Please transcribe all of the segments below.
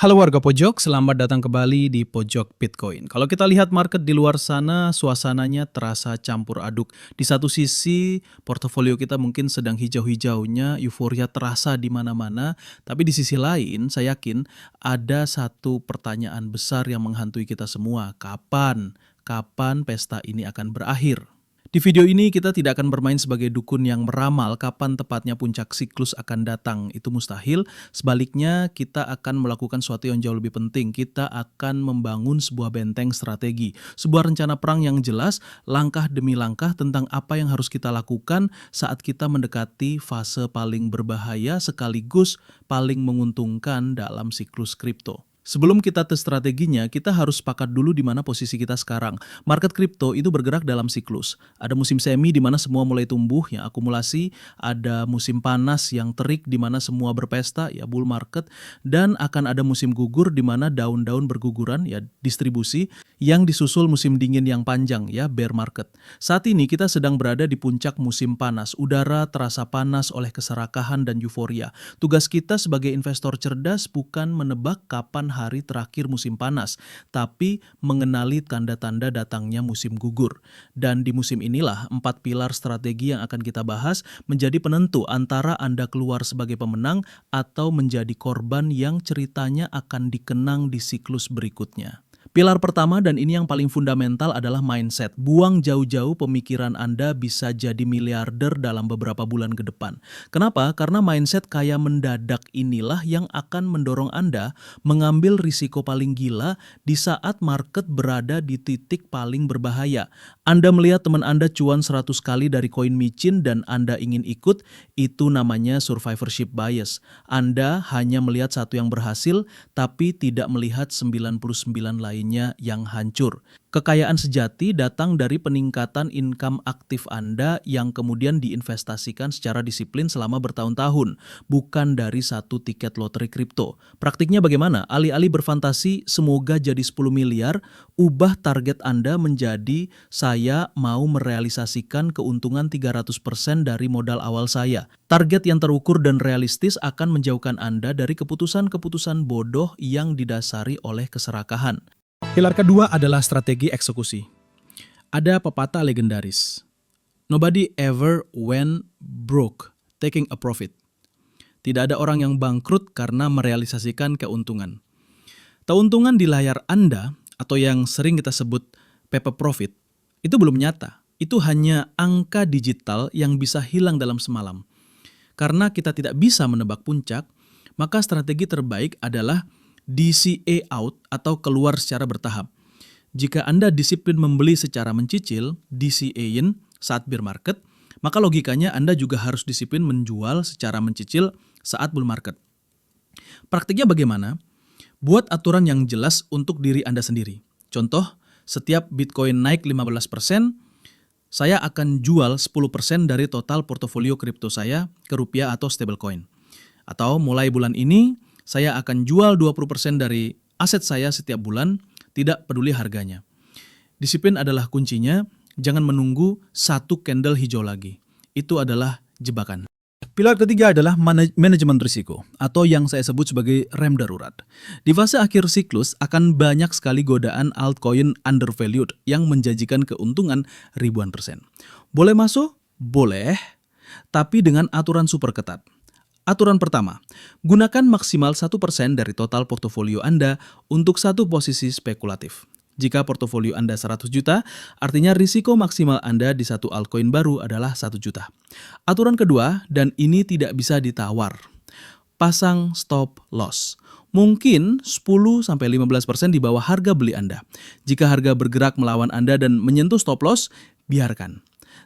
Halo warga pojok, selamat datang kembali di Pojok Bitcoin. Kalau kita lihat market di luar sana, suasananya terasa campur aduk. Di satu sisi, portofolio kita mungkin sedang hijau-hijaunya, euforia terasa di mana-mana. Tapi di sisi lain, saya yakin ada satu pertanyaan besar yang menghantui kita semua. Kapan? Kapan pesta ini akan berakhir? Di video ini kita tidak akan bermain sebagai dukun yang meramal kapan tepatnya puncak siklus akan datang. Itu mustahil. Sebaliknya kita akan melakukan sesuatu yang jauh lebih penting. Kita akan membangun sebuah benteng strategi. Sebuah rencana perang yang jelas, langkah demi langkah tentang apa yang harus kita lakukan saat kita mendekati fase paling berbahaya sekaligus paling menguntungkan dalam siklus kripto. Sebelum kita tes strateginya, kita harus sepakat dulu di mana posisi kita sekarang. Market kripto itu bergerak dalam siklus. Ada musim semi di mana semua mulai tumbuh, yang akumulasi. Ada musim panas yang terik di mana semua berpesta, ya bull market. Dan akan ada musim gugur di mana daun-daun berguguran, ya distribusi. Yang disusul musim dingin yang panjang, ya bear market. Saat ini kita sedang berada di puncak musim panas. Udara terasa panas oleh keserakahan dan euforia. Tugas kita sebagai investor cerdas bukan menebak kapan hari terakhir musim panas, tapi mengenali tanda-tanda datangnya musim gugur. Dan di musim inilah 4 pilar strategi yang akan kita bahas menjadi penentu antara Anda keluar sebagai pemenang atau menjadi korban yang ceritanya akan dikenang di siklus berikutnya. Pilar pertama dan ini yang paling fundamental adalah mindset. Buang jauh-jauh pemikiran Anda bisa jadi miliarder dalam beberapa bulan ke depan. Kenapa? Karena mindset kaya mendadak inilah yang akan mendorong Anda mengambil risiko paling gila di saat market berada di titik paling berbahaya. Anda melihat teman Anda cuan 100 kali dari koin micin dan Anda ingin ikut, itu namanya survivorship bias. Anda hanya melihat satu yang berhasil, tapi tidak melihat 99 lainnya yang hancur. Kekayaan sejati datang dari peningkatan income aktif Anda yang kemudian diinvestasikan secara disiplin selama bertahun-tahun, bukan dari satu tiket lotre kripto. Praktiknya bagaimana? Alih-alih berfantasi semoga jadi 10 miliar, ubah target Anda menjadi saya mau merealisasikan keuntungan 300% dari modal awal saya. Target yang terukur dan realistis akan menjauhkan Anda dari keputusan-keputusan bodoh yang didasari oleh keserakahan. Pilar kedua adalah strategi eksekusi. Ada pepatah legendaris. Nobody ever went broke taking a profit. Tidak ada orang yang bangkrut karena merealisasikan keuntungan. Keuntungan di layar Anda atau yang sering kita sebut paper profit itu belum nyata. Itu hanya angka digital yang bisa hilang dalam semalam. Karena kita tidak bisa menebak puncak, maka strategi terbaik adalah DCA out atau keluar secara bertahap. Jika Anda disiplin membeli secara mencicil, DCA in saat bear market, maka logikanya Anda juga harus disiplin menjual secara mencicil saat bull market. Praktiknya bagaimana? Buat aturan yang jelas untuk diri Anda sendiri. Contoh, setiap Bitcoin naik 15%, saya akan jual 10% dari total portofolio kripto saya ke rupiah atau stablecoin. Atau mulai bulan ini, saya akan jual 20% dari aset saya setiap bulan, tidak peduli harganya. Disiplin adalah kuncinya, jangan menunggu satu candle hijau lagi. Itu adalah jebakan. Pilar ketiga adalah manajemen risiko, atau yang saya sebut sebagai rem darurat. Di fase akhir siklus akan banyak sekali godaan altcoin undervalued yang menjanjikan keuntungan ribuan persen. Boleh masuk? Boleh, tapi dengan aturan super ketat. Aturan pertama, gunakan maksimal 1% dari total portofolio Anda untuk satu posisi spekulatif. Jika portofolio Anda 100 juta, artinya risiko maksimal Anda di satu altcoin baru adalah 1 juta. Aturan kedua, dan ini tidak bisa ditawar, pasang stop loss. Mungkin 10-15% di bawah harga beli Anda. Jika harga bergerak melawan Anda dan menyentuh stop loss, biarkan.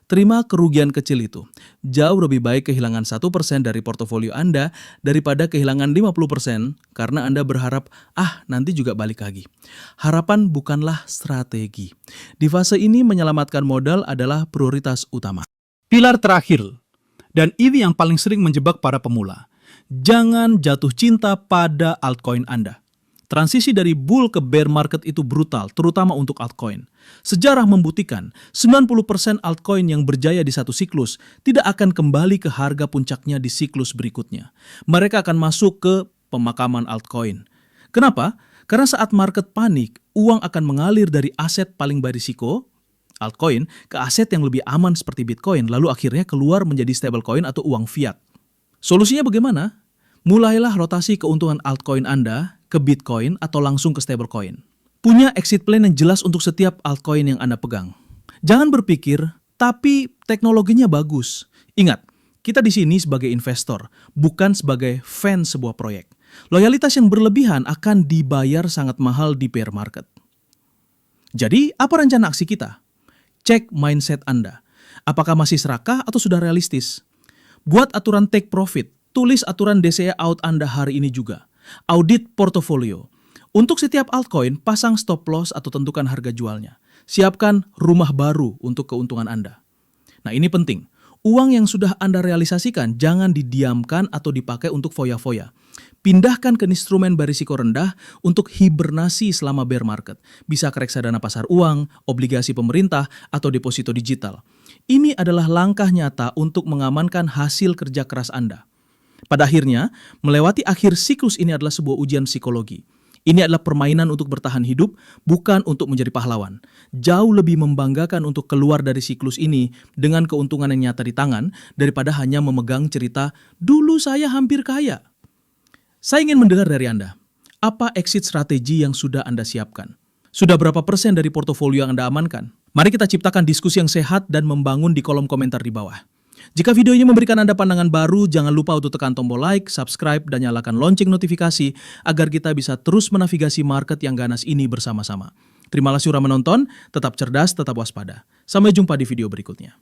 Terima kerugian kecil itu. Jauh lebih baik kehilangan 1% dari portofolio Anda daripada kehilangan 50% karena Anda berharap, nanti juga balik lagi. Harapan bukanlah strategi. Di fase ini menyelamatkan modal adalah prioritas utama. Pilar terakhir, dan ini yang paling sering menjebak para pemula. Jangan jatuh cinta pada altcoin Anda. Transisi dari bull ke bear market itu brutal, terutama untuk altcoin. Sejarah membuktikan 90% altcoin yang berjaya di satu siklus tidak akan kembali ke harga puncaknya di siklus berikutnya. Mereka akan masuk ke pemakaman altcoin. Kenapa? Karena saat market panik, uang akan mengalir dari aset paling berisiko, altcoin, ke aset yang lebih aman seperti Bitcoin, lalu akhirnya keluar menjadi stablecoin atau uang fiat. Solusinya bagaimana? Mulailah rotasi keuntungan altcoin Anda ke Bitcoin atau langsung ke stablecoin. Punya exit plan yang jelas untuk setiap altcoin yang Anda pegang. Jangan berpikir, tapi teknologinya bagus. Ingat, kita di sini sebagai investor, bukan sebagai fans sebuah proyek. Loyalitas yang berlebihan akan dibayar sangat mahal di bear market. Jadi, apa rencana aksi kita? Cek mindset Anda. Apakah masih serakah atau sudah realistis? Buat aturan take profit, tulis aturan DCA out Anda hari ini juga. Audit portofolio. Untuk setiap altcoin, pasang stop loss atau tentukan harga jualnya. Siapkan rumah baru untuk keuntungan Anda. Nah, ini penting. Uang yang sudah Anda realisasikan jangan didiamkan atau dipakai untuk foya-foya. Pindahkan ke instrumen berisiko rendah untuk hibernasi selama bear market. Bisa ke reksadana pasar uang, obligasi pemerintah, atau deposito digital. Ini adalah langkah nyata untuk mengamankan hasil kerja keras Anda. Pada akhirnya, melewati akhir siklus ini adalah sebuah ujian psikologi. Ini adalah permainan untuk bertahan hidup, bukan untuk menjadi pahlawan. Jauh lebih membanggakan untuk keluar dari siklus ini dengan keuntungan yang nyata di tangan daripada hanya memegang cerita, "Dulu saya hampir kaya." Saya ingin mendengar dari Anda, apa exit strategi yang sudah Anda siapkan? Sudah berapa persen dari portofolio yang Anda amankan? Mari kita ciptakan diskusi yang sehat dan membangun di kolom komentar di bawah. Jika video ini memberikan Anda pandangan baru, jangan lupa untuk tekan tombol like, subscribe, dan nyalakan lonceng notifikasi agar kita bisa terus menavigasi market yang ganas ini bersama-sama. Terima kasih sudah menonton, tetap cerdas, tetap waspada. Sampai jumpa di video berikutnya.